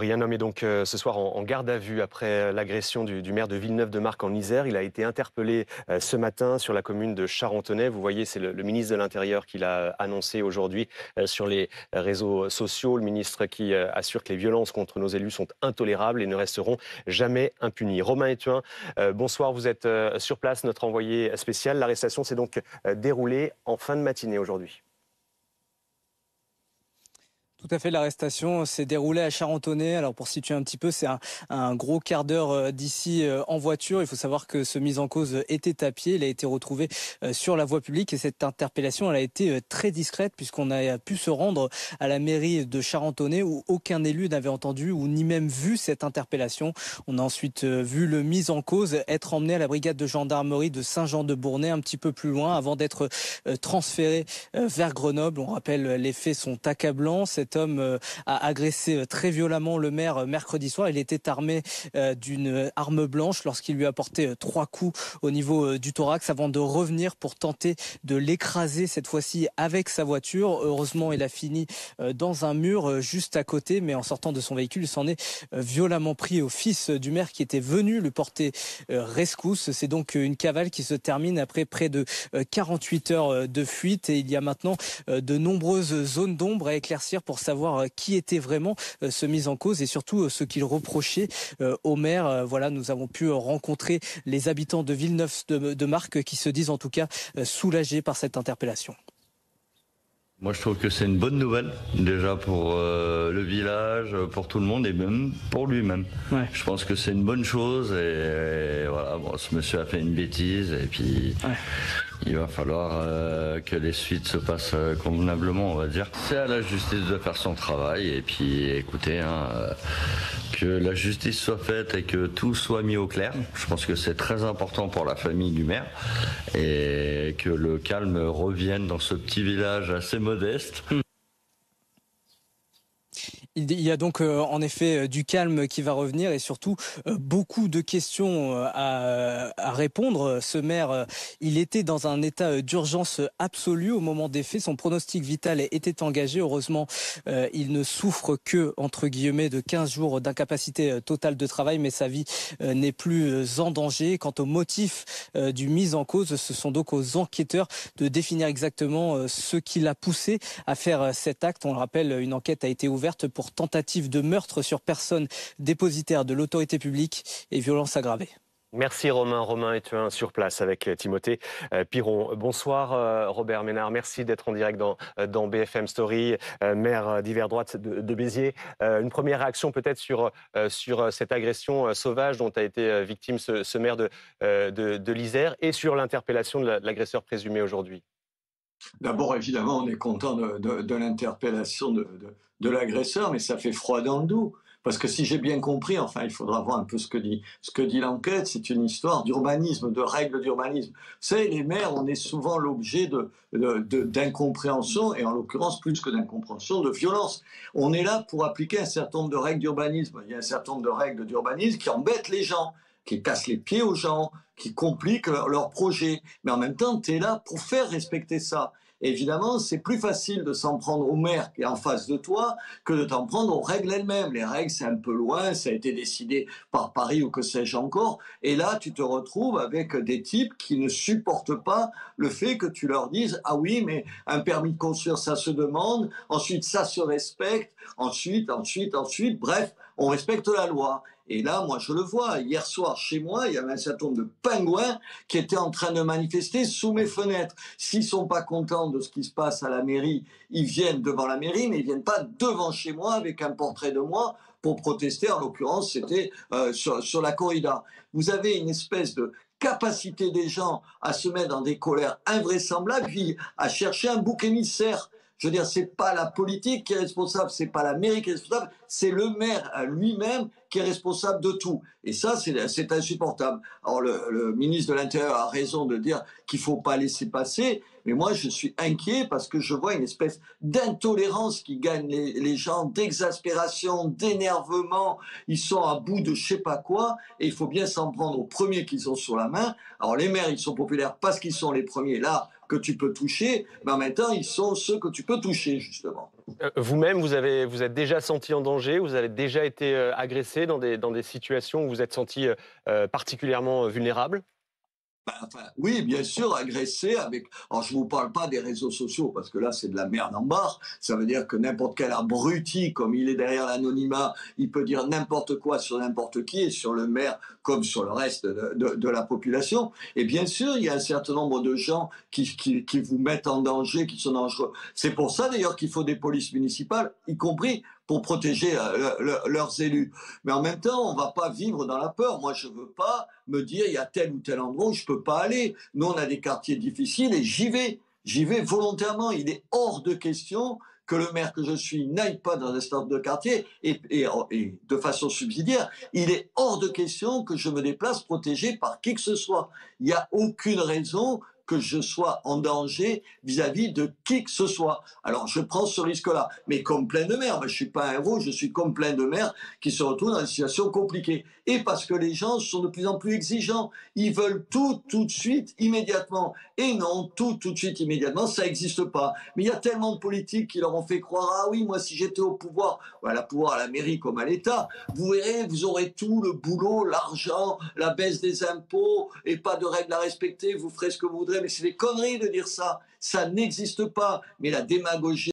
Un homme est donc ce soir en garde à vue après l'agression du maire de Villeneuve-de-Marcq en Isère. Il a été interpellé ce matin sur la commune de Charentonnet. Vous voyez, c'est le ministre de l'Intérieur qui l'a annoncé aujourd'hui sur les réseaux sociaux. Le ministre qui assure que les violences contre nos élus sont intolérables et ne resteront jamais impunies. Romain Ethuin, bonsoir, vous êtes sur place, notre envoyé spécial. L'arrestation s'est donc déroulée en fin de matinée aujourd'hui. Tout à fait, l'arrestation s'est déroulée à Charentonnet. Alors pour situer un petit peu, c'est un gros quart d'heure d'ici en voiture. Il faut savoir que ce mis en cause était à pied. Il a été retrouvé sur la voie publique et cette interpellation, elle a été très discrète puisqu'on a pu se rendre à la mairie de Charentonnet où aucun élu n'avait entendu ou ni même vu cette interpellation. On a ensuite vu le mis en cause être emmené à la brigade de gendarmerie de Saint-Jean-de-Bournay un petit peu plus loin avant d'être transféré vers Grenoble. On rappelle, les faits sont accablants. Cet homme a agressé très violemment le maire mercredi soir. Il était armé d'une arme blanche lorsqu'il lui a porté 3 coups au niveau du thorax avant de revenir pour tenter de l'écraser cette fois-ci avec sa voiture. Heureusement, il a fini dans un mur juste à côté, mais en sortant de son véhicule, il s'en est violemment pris au fils du maire qui était venu lui porter rescousse. C'est donc une cavale qui se termine après près de 48 heures de fuite et il y a maintenant de nombreuses zones d'ombre à éclaircir pour savoir qui était vraiment ce mis en cause et surtout ce qu'il reprochait au maire. Voilà, nous avons pu rencontrer les habitants de Villeneuve-de-Marcq qui se disent en tout cas soulagés par cette interpellation. Moi, je trouve que c'est une bonne nouvelle, déjà pour le village, pour tout le monde et même pour lui-même. Ouais. Je pense que c'est une bonne chose et voilà, bon, ce monsieur a fait une bêtise et puis il va falloir que les suites se passent convenablement, on va dire. C'est à la justice de faire son travail et puis écoutez, que la justice soit faite et que tout soit mis au clair. Je pense que c'est très important pour la famille du maire et que le calme revienne dans ce petit village assez modeste. Il y a donc en effet du calme qui va revenir et surtout beaucoup de questions à répondre. Ce maire, il était dans un état d'urgence absolue au moment des faits. Son pronostic vital était engagé. Heureusement, il ne souffre que, entre guillemets, de 15 jours d'incapacité totale de travail, mais sa vie n'est plus en danger. Quant au motif du mis en cause, ce sont donc aux enquêteurs de définir exactement ce qui l'a poussé à faire cet acte. On le rappelle, une enquête a été ouverte pour tentative de meurtre sur personne dépositaire de l'autorité publique et violence aggravée. Merci Romain. Romain Ethuin sur place avec Timothée Piron. Bonsoir Robert Ménard, merci d'être en direct dans BFM Story, maire d'hiver droite de Béziers. Une première réaction peut-être sur cette agression sauvage dont a été victime ce maire de l'Isère et sur l'interpellation de l'agresseur présumé aujourd'hui. D'abord, évidemment, on est content de l'interpellation de l'agresseur, mais ça fait froid dans le dos. Parce que si j'ai bien compris, enfin, il faudra voir un peu ce que dit l'enquête, c'est une histoire d'urbanisme, de règles d'urbanisme. Vous savez, les maires, on est souvent l'objet d'incompréhension, et en l'occurrence, plus que d'incompréhension, de violence. On est là pour appliquer un certain nombre de règles d'urbanisme. Il y a un certain nombre de règles d'urbanisme qui embêtent les gens, qui cassent les pieds aux gens, qui compliquent leur projet. Mais en même temps, tu es là pour faire respecter ça. Et évidemment, c'est plus facile de s'en prendre au maire qui est en face de toi que de t'en prendre aux règles elles-mêmes. Les règles, c'est un peu loin, ça a été décidé par Paris ou que sais-je encore. Et là, tu te retrouves avec des types qui ne supportent pas le fait que tu leur dises « Ah oui, mais un permis de construire, ça se demande. Ensuite, ça se respecte. Ensuite. Bref, on respecte la loi. » Et là, moi, je le vois. Hier soir, chez moi, il y avait un certain nombre de pingouins qui étaient en train de manifester sous mes fenêtres. S'ils sont pas contents de ce qui se passe à la mairie, ils viennent devant la mairie, mais ils viennent pas devant chez moi avec un portrait de moi pour protester. En l'occurrence, c'était sur la corrida. Vous avez une espèce de capacité des gens à se mettre dans des colères invraisemblables, puis à chercher un bouc émissaire. Je veux dire, c'est pas la politique qui est responsable, c'est pas la mairie qui est responsable, c'est le maire lui-même qui est responsable de tout. Et ça, c'est insupportable. Alors, le ministre de l'Intérieur a raison de dire qu'il faut pas laisser passer, mais moi, je suis inquiet parce que je vois une espèce d'intolérance qui gagne les gens, d'exaspération, d'énervement. Ils sont à bout de je sais pas quoi, et il faut bien s'en prendre aux premiers qu'ils ont sur la main. Alors, les maires, ils sont populaires parce qu'ils sont les premiers là, que tu peux toucher, mais en même temps, ils sont ceux que tu peux toucher, justement. Vous-même, vous êtes déjà senti en danger? Vous avez déjà été agressé dans des situations où vous êtes senti particulièrement vulnérable? Enfin, oui, bien sûr, agressé avec. Alors, je ne vous parle pas des réseaux sociaux, parce que là, c'est de la merde en barre. Ça veut dire que n'importe quel abruti, comme il est derrière l'anonymat, il peut dire n'importe quoi sur n'importe qui, et sur le maire comme sur le reste de la population. Et bien sûr, il y a un certain nombre de gens qui vous mettent en danger, qui sont dangereux. C'est pour ça, d'ailleurs, qu'il faut des polices municipales, y compris pour protéger leurs élus. Mais en même temps, on ne va pas vivre dans la peur. Moi, je ne veux pas me dire il y a tel ou tel endroit où je ne peux pas aller. Nous, on a des quartiers difficiles et j'y vais. J'y vais volontairement. Il est hors de question que le maire que je suis n'aille pas dans un certain nombre de quartiers et de façon subsidiaire. Il est hors de question que je me déplace protégé par qui que ce soit. Il n'y a aucune raison que je sois en danger vis-à-vis de qui que ce soit. Alors, je prends ce risque-là. Mais comme plein de maires, je ne suis pas un héros, je suis comme plein de maires qui se retrouvent dans une situation compliquée. Et parce que les gens sont de plus en plus exigeants. Ils veulent tout de suite, immédiatement. Et non, tout de suite, immédiatement, ça n'existe pas. Mais il y a tellement de politiques qui leur ont fait croire, ah oui, moi, si j'étais au pouvoir, voilà, pouvoir à la mairie comme à l'État, vous verrez, vous aurez tout, le boulot, l'argent, la baisse des impôts, et pas de règles à respecter, vous ferez ce que vous voudrez. Mais c'est des conneries de dire ça. Ça n'existe pas. Mais la démagogie